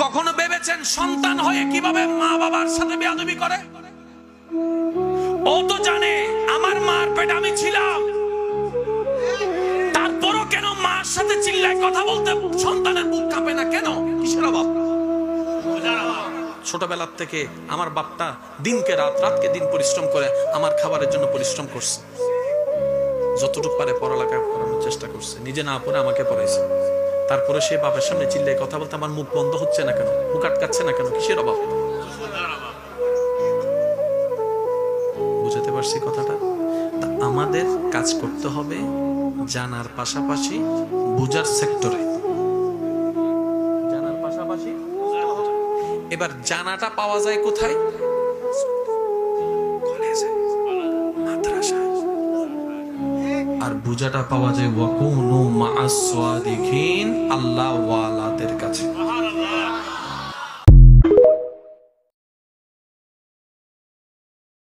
কখনো ভেবেছেন সন্তান হয়ে কিভাবে মা বাবার সাথে বেয়াদবি করে? ও তো জানে আমার মার পেটে আমি ছিলাম, তারপরও কেন মার সাথে চিল্লায় কথা বলতে সন্তানের বুক কাঁপে না কেন? কিসের অভাব? ছোটবেলার থেকে আমার বাপটা দিনকে রাত, রাতকে দিন পরিশ্রম করে আমার খাবারের জন্য পরিশ্রম করছে, যতটুকু পারে পড়ালেখা করানোর চেষ্টা করছে, নিজে না পড়ে আমাকে পড়াইছে। তারপরে সে বাপের সামনে চিল্লায় কথা বলতে আমার মুখ বন্ধ হচ্ছে না কেন, মুখ আটকাচ্ছে না কেন? কিসের অভাব? বুঝাতে পারছি কথাটা? তা আমাদের কাজ করতে হবে জানার পাশাপাশি বুঝার সেক্টরে, জানার পাশাপাশি। এবার জানাটা পাওয়া যায় কোথায়? কলেজে, মাদ্রাসায়। আর বুঝাটা পাওয়া যায় ওয়াকুনু মা'আস সাদিকিন, আল্লাহ ওয়ালাদের কাছে।